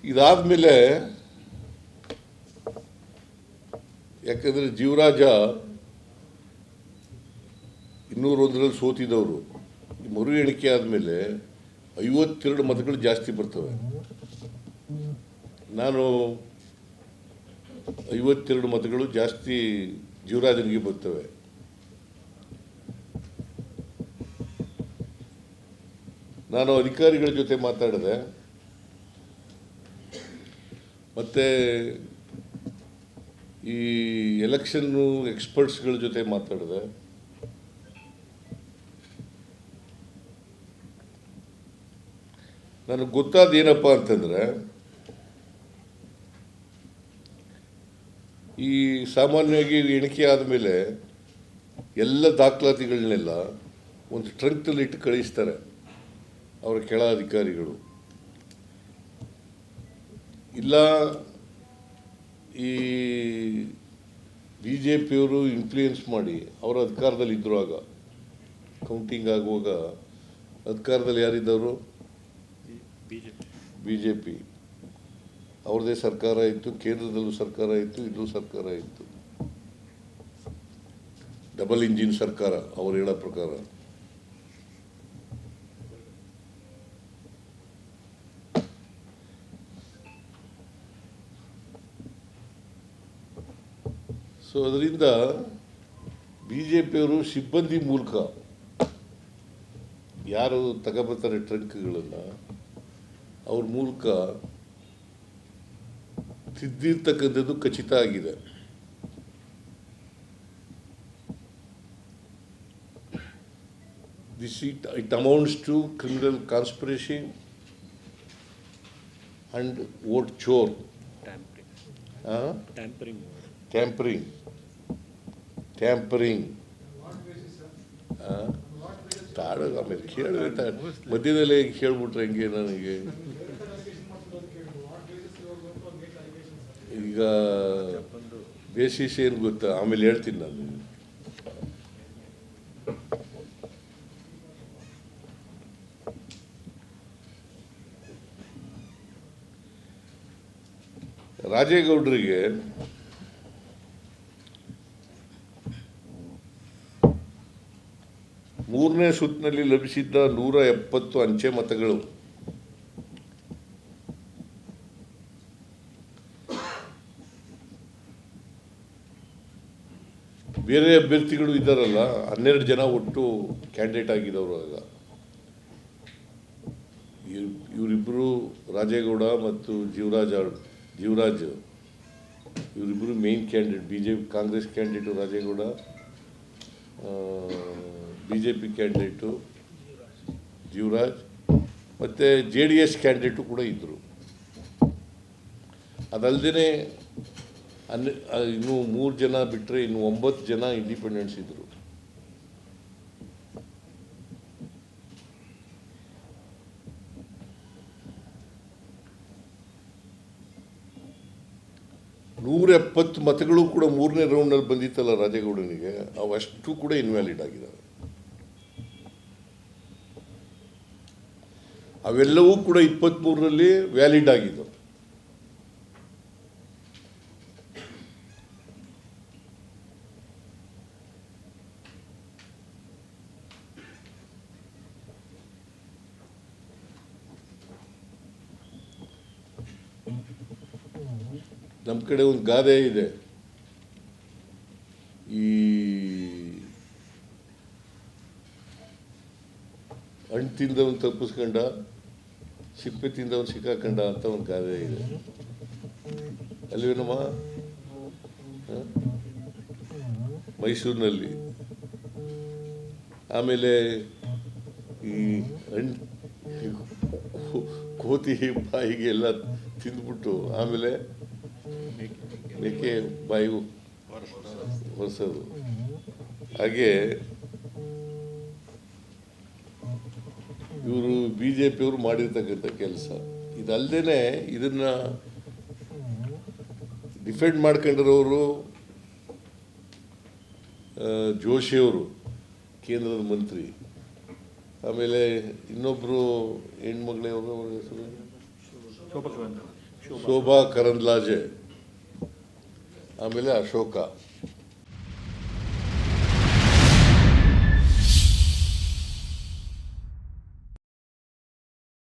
ಇದಾದಮೇಲೆ ಯಾಕಂದರೆ ಜೀವರಾಜ 201ರಲ್ಲಿ ಸೋತಿದ್ದವರು ಮರು ಎಣಿಕೆ ಆದಮೇಲೆ 52 ಮತಗಳು ಜಾಸ್ತಿ ಬರ್ತವೆ. ನಾನು 52 ಮತಗಳು ಜಾಸ್ತಿ ಜೀವರಾಜನಿಗೆ ಬರ್ತವೆ. ನಾನು ಅಧಿಕಾರಿಗಳ ಜೊತೆ ಮಾತಾಡಿದೆ, ಮತ್ತು ಈ ಎಲೆಕ್ಷನ್ನು ಎಕ್ಸ್ಪರ್ಟ್ಸ್ಗಳ ಜೊತೆ ಮಾತಾಡಿದೆ. ನನಗೆ ಗೊತ್ತಾದೇನಪ್ಪ ಅಂತಂದರೆ, ಈ ಸಾಮಾನ್ಯವಾಗಿ ಎಣಿಕೆ ಆದಮೇಲೆ ಎಲ್ಲ ದಾಖಲಾತಿಗಳನ್ನೆಲ್ಲ ಒಂದು ಟ್ರಂಕ್ನಲ್ಲಿ ಇಟ್ಟು ಕಳಿಸ್ತಾರೆ ಅವರ ಕೆಳ ಅಧಿಕಾರಿಗಳು. ಇಲ್ಲ ಈ BJPಯವರು ಇನ್ಫ್ಲೂಯೆನ್ಸ್ ಮಾಡಿ ಅವರ ಅಧಿಕಾರದಲ್ಲಿ ಇದ್ದರು. ಆಗ ಕೌಂಟಿಂಗ್ ಆಗುವಾಗ ಅಧಿಕಾರದಲ್ಲಿ ಯಾರಿದ್ದವರು? BJP. ಅವ್ರದ್ದೇ ಸರ್ಕಾರ ಇತ್ತು, ಕೇಂದ್ರದಲ್ಲೂ ಸರ್ಕಾರ ಇತ್ತು, ಇಲ್ಲೂ ಸರ್ಕಾರ ಇತ್ತು. ಡಬಲ್ ಇಂಜಿನ್ ಸರ್ಕಾರ ಅವ್ರು ಹೇಳೋ ಪ್ರಕಾರ. ಸೊ ಅದರಿಂದ BJPಯವರು ಸಿಬ್ಬಂದಿ ಮೂಲಕ ಯಾರು ತಗೊಬರ್ತಾರೆ ಟ್ರಂಕ್ಗಳನ್ನು, ಅವ್ರ ಮೂಲಕ ತಿದ್ದಿರ್ತಕ್ಕಂಥದ್ದು ಖಚಿತ ಆಗಿದೆ. It amounts to criminal conspiracy and vote chore. Tampering. ತಾಡೋದು ಆಮೇಲೆ ಕೇಳಿದ್ರೆ ಮಧ್ಯದಲ್ಲೇ ಕೇಳ್ಬಿಟ್ರೆ ಹೆಂಗೆ ನನಗೆ? ಈಗ ಬೇಸಿಸ್ ಏನು ಗೊತ್ತಾ, ಆಮೇಲೆ ಹೇಳ್ತೀನಿ ನಾನು. ರಾಜೇಗೌಡರಿಗೆ ಮೂರನೇ ಸುತ್ತಿನಲ್ಲಿ ಲಭಿಸಿದ್ದ 170 ಅಂಚೆ ಮತಗಳು ಬೇರೆ ಅಭ್ಯರ್ಥಿಗಳು ಇದ್ದಾರಲ್ಲ, 12 ಜನ ಒಟ್ಟು ಕ್ಯಾಂಡಿಡೇಟ್ ಆಗಿದ್ದವರು. ಆಗ ಇವರಿಬ್ಬರು ರಾಜೇಗೌಡ ಮತ್ತು ಜೀವರಾಜ್ ಇವರಿಬ್ಬರು main candidate. BJP Congress candidate Rajegowda, BJP candidate Jeevaraj, ಮತ್ತು JDS ಕ್ಯಾಂಡಿಡೇಟು ಕೂಡ ಇದ್ದರು. ಅದಲ್ಲದೆ ಇನ್ನೂ 3 ಜನ ಬಿಟ್ಟರೆ ಇನ್ನು 9 ಜನ ಇಂಡಿಪೆಂಡೆನ್ಸ್ ಇದ್ದರು. $170 ಮತಗಳು ಕೂಡ ಮೂರನೇ ರೌಂಡ್ನಲ್ಲಿ ಬಂದಿತ್ತಲ್ಲ ರಾಜೇಗೌಡನಿಗೆ, ಅವಷ್ಟು ಕೂಡ ಇನ್ವ್ಯಾಲಿಡ್ ಆಗಿದ್ದಾವೆ. ಅವೆಲ್ಲವೂ ಕೂಡ 23ರಲ್ಲಿ ವ್ಯಾಲಿಡ್ ಆಗಿದ್ದವು. ನಮ್ಮ ಕಡೆ ಒಂದು ಗಾದೆ ಇದೆ, ಈ ಹಣ್ಣು ತಿಂದವನು ತಪ್ಪಿಸ್ಕೊಂಡ, ಸಿಪ್ಪೆ ತಿಂದವನು ಸಿಕ್ಕಾಕೊಂಡ ಅಂತ ಒಂದು ಗಾದೆ ಇದೆ ಅಲ್ವೇನಮ್ಮ? ಮೈಸೂರಿನಲ್ಲಿ. ಆಮೇಲೆ ಈ ಕೋತಿ ಬಾಯಿಗೆ ಎಲ್ಲ ತಿಂದ್ಬಿಟ್ಟು ಆಮೇಲೆ ಮೇಕೆ ಬಾಯಿಗೂ ಒರೆಸೋದು. ಹಾಗೆ ಇವರು BJPಯವರು ಮಾಡಿರ್ತಕ್ಕಂಥ ಕೆಲಸ ಇದಲ್ಲದೆ ಇದನ್ನು ಡಿಫೆಂಡ್ ಮಾಡ್ಕೊಂಡಿರೋರು ಜೋಶಿಯವರು, ಕೇಂದ್ರದ ಮಂತ್ರಿ. ಆಮೇಲೆ ಇನ್ನೊಬ್ಬರು ಹೆಣ್ಮಗಳೇ, ಅವ್ರ ಹೆಸರು ಶೋಭಾ ಕರಂದ್ಲಾಜೆ, ಆಮೇಲೆ ಅಶೋಕ.